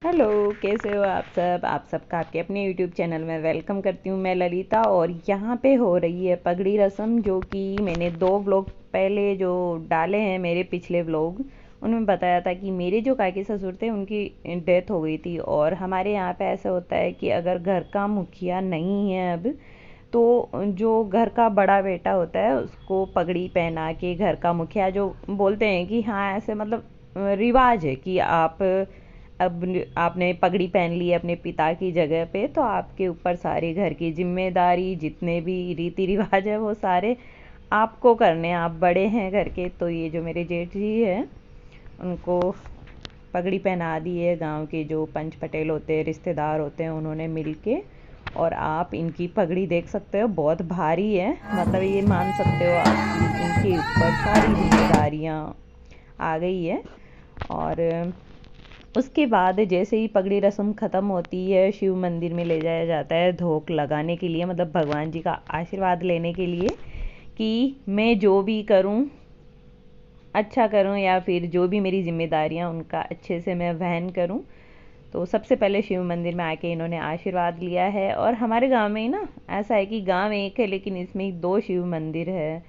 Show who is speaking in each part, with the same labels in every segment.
Speaker 1: Hello, कैसे हो आप सबका आपके अपने यूट्यूब चैनल में वेलकम करती हूँ मैं ललिता। और यहाँ पे हो रही है पगड़ी रस्म, जो कि मैंने 2 व्लॉग पहले जो डाले हैं, मेरे पिछले व्लॉग उनमें बताया था कि मेरे जो काकी ससुर थे उनकी डेथ हो गई थी। और हमारे यहाँ पे ऐसा होता है कि अगर घर का मुखिया नहीं है अब, तो जो घर का बड़ा बेटा होता है उसको पगड़ी पहना के घर का मुखिया, जो बोलते हैं कि हाँ ऐसे मतलब रिवाज है कि आप अब आपने पगड़ी पहन ली है अपने पिता की जगह पे, तो आपके ऊपर सारी घर की जिम्मेदारी, जितने भी रीति रिवाज है वो सारे आपको करने हैं, आप बड़े हैं घर के। तो ये जो मेरे जेठ जी हैं उनको पगड़ी पहना दी है गांव के जो पंच पटेल होते हैं, रिश्तेदार होते हैं, उन्होंने मिल के। और आप इनकी पगड़ी देख सकते हो, बहुत भारी है, मतलब ये मान सकते हो आप इनके ऊपर सारी जिम्मेदारियाँ आ गई है। और उसके बाद जैसे ही पगड़ी रस्म ख़त्म होती है, शिव मंदिर में ले जाया जाता है धोक लगाने के लिए, मतलब भगवान जी का आशीर्वाद लेने के लिए कि मैं जो भी करूं अच्छा करूं, या फिर जो भी मेरी जिम्मेदारियां उनका अच्छे से मैं वहन करूं। तो सबसे पहले शिव मंदिर में आके इन्होंने आशीर्वाद लिया है। और हमारे गांव में ही ना ऐसा है कि गांव एक है लेकिन इसमें 2 शिव मंदिर है।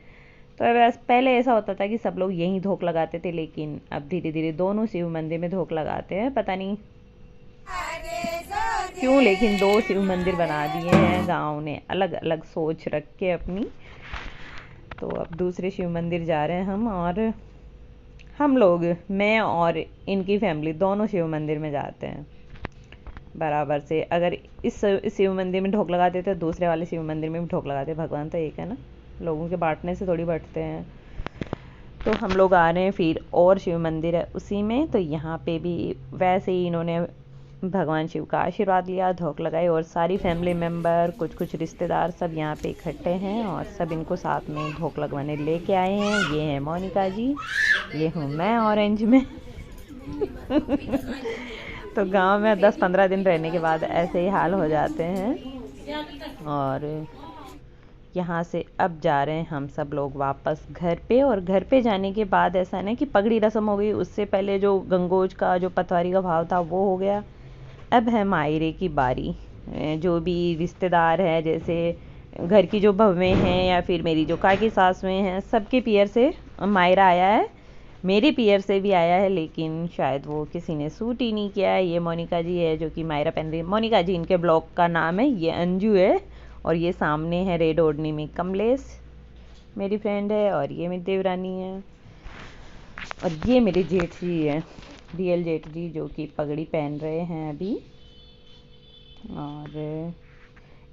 Speaker 1: तो बस पहले ऐसा होता था कि सब लोग यहीं धोक लगाते थे, लेकिन अब धीरे धीरे दोनों शिव मंदिर में धोक लगाते हैं। पता नहीं क्यों, लेकिन 2 शिव मंदिर बना दिए हैं गांव ने, अलग अलग सोच रख के अपनी। तो अब दूसरे शिव मंदिर जा रहे हैं हम लोग, मैं और इनकी फैमिली दोनों शिव मंदिर में जाते हैं बराबर से। अगर इस शिव मंदिर में ढोक लगाते तो दूसरे वाले शिव मंदिर में भी ढोक लगाते। भगवान तो एक है ना, लोगों के बांटने से थोड़ी बढ़ते हैं। तो हम लोग आ रहे हैं फिर और शिव मंदिर है उसी में, तो यहाँ पे भी वैसे ही इन्होंने भगवान शिव का आशीर्वाद लिया, धोक लगाई, और सारी फैमिली मेम्बर, कुछ कुछ रिश्तेदार सब यहाँ पे इकट्ठे हैं और सब इनको साथ में धोक लगवाने लेके आए हैं। ये है मोनिका जी, ये हूँ मैं ऑरेंज में। तो गांव में 10-15 दिन रहने के बाद ऐसे ही हाल हो जाते हैं। और यहाँ से अब जा रहे हैं हम सब लोग वापस घर पे। और घर पे जाने के बाद ऐसा है ना कि पगड़ी रस्म हो गई, उससे पहले जो गंगोज का जो पतवारी का भाव था वो हो गया। अब है मायरे की बारी। जो भी रिश्तेदार है, जैसे घर की जो बहुएं हैं या फिर मेरी जो काकी सासुएं हैं, सबके पियर से मायरा आया है, मेरे पियर से भी आया है, लेकिन शायद वो किसी ने सूट ही नहीं किया है। ये मोनिका जी है जो कि मायरा पहन रही है। मोनिका जी इनके ब्लॉग का नाम है, ये अंजू है। और ये सामने है रेड ओढ़नी में कमलेश, मेरी फ्रेंड है। और ये मेरी देवरानी है। और ये मेरे जेठ जी है, रियल जेठ जी, जो कि पगड़ी पहन रहे हैं अभी। और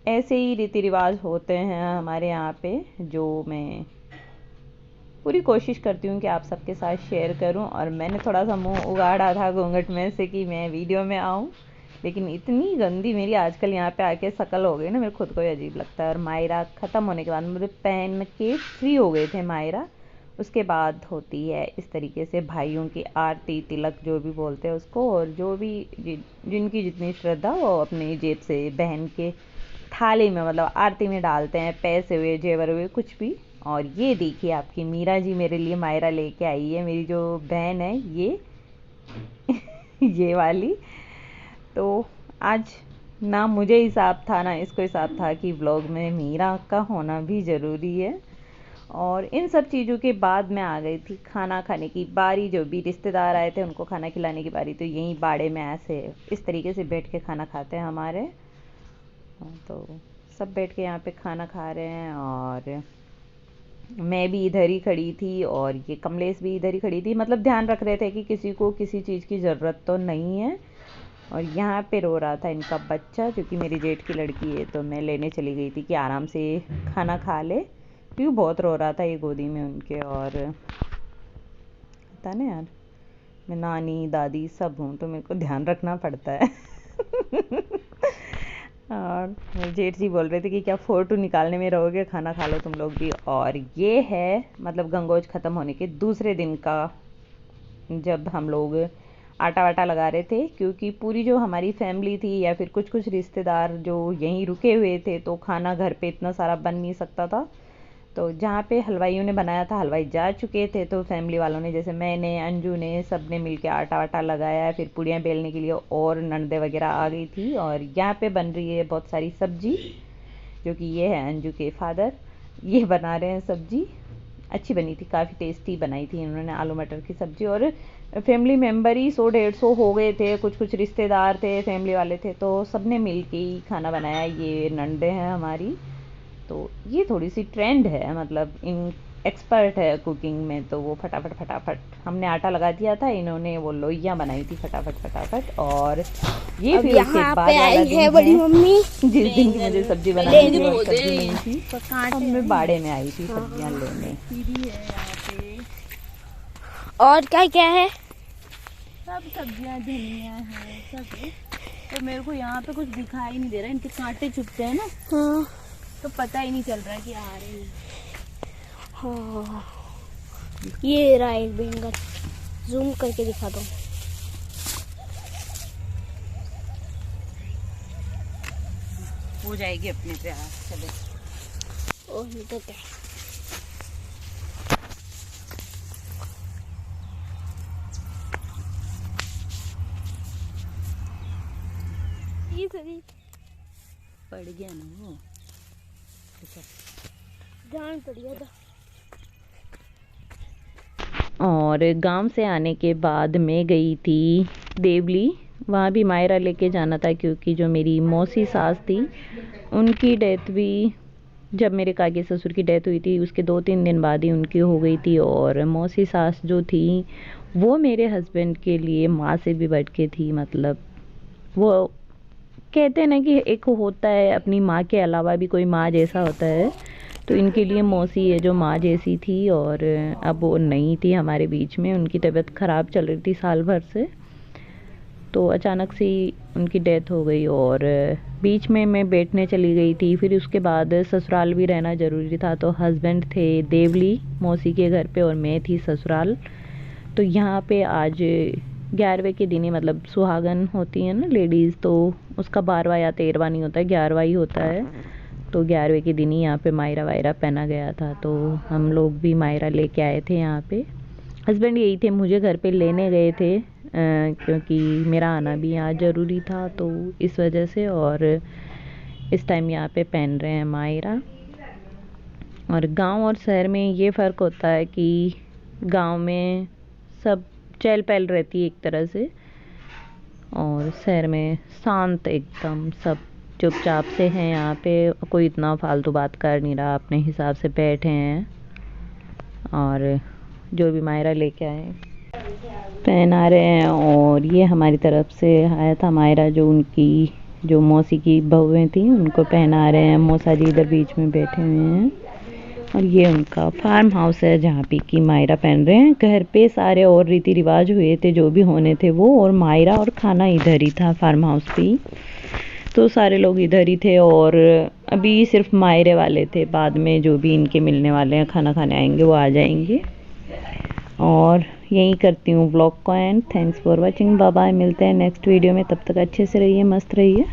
Speaker 1: ऐसे ही रीति रिवाज होते हैं हमारे यहाँ पे, जो मैं पूरी कोशिश करती हूँ कि आप सबके साथ शेयर करूँ। और मैंने थोड़ा सा मुंह उगाड़ा था घूंघट में से कि मैं वीडियो में आऊँ, लेकिन इतनी गंदी मेरी आजकल यहाँ पे आके शक्ल हो गई ना, मेरे खुद को ही अजीब लगता है। और मायरा ख़त्म होने के बाद, मतलब पहन के फ्री हो गए थे मायरा, उसके बाद होती है इस तरीके से भाइयों की आरती, तिलक जो भी बोलते हैं उसको। और जो भी जिनकी जितनी श्रद्धा, वो अपनी जेब से बहन के थाली में, मतलब आरती में डालते हैं, पैसे हुए, जेवर हुए, कुछ भी। और ये देखिए आपकी मीरा जी मेरे लिए मायरा लेके आई है, मेरी जो बहन है ये ये वाली। तो आज ना मुझे हिसाब था ना इसको हिसाब था कि व्लॉग में मीरा का होना भी ज़रूरी है। और इन सब चीज़ों के बाद मैं आ गई थी खाना खाने की बारी। जो भी रिश्तेदार आए थे उनको खाना खिलाने की बारी। तो यहीं बाड़े में ऐसे इस तरीके से बैठ के खाना खाते हैं हमारे। तो सब बैठ के यहाँ पे खाना खा रहे हैं। और मैं भी इधर ही खड़ी थी और ये कमलेश भी इधर ही खड़ी थी, मतलब ध्यान रख रहे थे कि किसी को किसी चीज़ की ज़रूरत तो नहीं है। और यहाँ पे रो रहा था इनका बच्चा, जो कि मेरी जेठ की लड़की है। तो मैं लेने चली गई थी कि आराम से खाना खा ले, क्योंकि बहुत रो रहा था ये गोदी में उनके। और पता ना यार, मैं नानी दादी सब हूँ तो मेरे को ध्यान रखना पड़ता है। और मेरे जेठ जी बोल रहे थे कि क्या फ़ोटो निकालने में रहोगे, खाना खा लो तुम लोग भी। और ये है मतलब गंगोज ख़त्म होने के दूसरे दिन का, जब हम लोग आटा वाटा लगा रहे थे, क्योंकि पूरी जो हमारी फैमिली थी या फिर कुछ कुछ रिश्तेदार जो यहीं रुके हुए थे, तो खाना घर पे इतना सारा बन नहीं सकता था। तो जहाँ पे हलवाइयों ने बनाया था, हलवाई जा चुके थे, तो फैमिली वालों ने, जैसे मैंने, अंजू ने, सब ने मिल के आटा वाटा लगाया, फिर पूड़ियाँ बेलने के लिए और ननदे वगैरह आ गई थी। और यहाँ पे बन रही है बहुत सारी सब्जी, जो कि ये है अंजू के फादर, ये बना रहे हैं सब्जी। अच्छी बनी थी, काफ़ी टेस्टी बनाई थी इन्होंने आलू मटर की सब्ज़ी। और फैमिली मेम्बर ही 100-150 हो गए थे, कुछ कुछ रिश्तेदार थे, फैमिली वाले थे, तो सब ने मिल के ही खाना बनाया। ये नंदे हैं हमारी, तो ये थोड़ी सी ट्रेंड है, मतलब इन एक्सपर्ट है कुकिंग में, तो वो फटाफट फटाफट हमने आटा लगा दिया था, इन्होंने वो लोइयाँ बनाई थी फटाफट फटाफट। और ये फिर उसके बाद वाला दिन है
Speaker 2: बड़ी मम्मी,
Speaker 1: जिस दिन की मुझे सब्जी बनानी थी और सब्जी नहीं थी, अब मैं बाड़े में आई थी सब्जियाँ लेने।
Speaker 2: और क्या क्या है?
Speaker 3: सब सब्जियां, धनिया है सब है। तो मेरे को यहाँ पे कुछ दिखाई नहीं दे रहा, इनके कांटे चुभते हैं ना,
Speaker 2: हाँ
Speaker 3: तो पता ही नहीं चल रहा कि आ रहे हैं।
Speaker 2: हाँ, ये रहा एक बैंगन, जूम करके दिखा दो।
Speaker 1: हो जाएगी अपने पे आज, चले।
Speaker 2: ओह ये तो क्या, ये सही
Speaker 3: पड़ गया ना वो,
Speaker 2: ध्यान पड़ गया था।
Speaker 1: और गांव से आने के बाद मैं गई थी देवली, वहाँ भी मायरा लेके जाना था, क्योंकि जो मेरी मौसी सास थी उनकी डेथ भी, जब मेरे काके ससुर की डेथ हुई थी उसके 2-3 दिन बाद ही उनकी हो गई थी। और मौसी सास जो थी वो मेरे हस्बैंड के लिए माँ से भी बढ़ के थी। मतलब वो कहते हैं ना कि एक होता है अपनी माँ के अलावा भी कोई माँ जैसा होता है, तो इनके लिए मौसी है जो माँ जैसी थी। और अब वो नहीं थी हमारे बीच में, उनकी तबीयत ख़राब चल रही थी साल भर से, तो अचानक से उनकी डेथ हो गई। और बीच में मैं बैठने चली गई थी, फिर उसके बाद ससुराल भी रहना ज़रूरी था, तो हस्बैंड थे देवली मौसी के घर पे और मैं थी ससुराल। तो यहाँ पे आज 11वें के दिन ही, मतलब सुहागन होती है ना लेडीज़, तो उसका 12वां या 13वां नहीं होता है, 11वां ही होता है। तो 11वें के दिन ही यहाँ पे मायरा वायरा पहना गया था, तो हम लोग भी मायरा लेके आए थे यहाँ पे। हस्बैंड यही थे, मुझे घर पे लेने गए थे, क्योंकि मेरा आना भी यहाँ ज़रूरी था, तो इस वजह से। और इस टाइम यहाँ पे पहन रहे हैं मायरा। और गांव और शहर में ये फ़र्क होता है कि गांव में सब चहल पहल रहती है एक तरह से, और शहर में शांत एकदम, सब चुपचाप से हैं। यहाँ पे कोई इतना फालतू बात कर नहीं रहा, अपने हिसाब से बैठे हैं। और जो भी मायरा लेके आए पहना रहे हैं। और ये हमारी तरफ से आया था मायरा, जो उनकी जो मौसी की बहुएं थी उनको पहना रहे हैं। मौसा जी इधर बीच में बैठे हुए हैं। और ये उनका फार्म हाउस है जहाँ पे कि मायरा पहन रहे हैं। घर पे सारे और रीति रिवाज हुए थे जो भी होने थे वो, और मायरा और खाना इधर ही था फार्म हाउस पे ही, तो सारे लोग इधर ही थे। और अभी सिर्फ मायरे वाले थे, बाद में जो भी इनके मिलने वाले हैं खाना खाने आएंगे वो आ जाएंगे। और यही करती हूँ ब्लॉग को end. Thanks for watching, bye bye, मिलते हैं नेक्स्ट वीडियो में, तब तक अच्छे से रहिए, मस्त रहिए।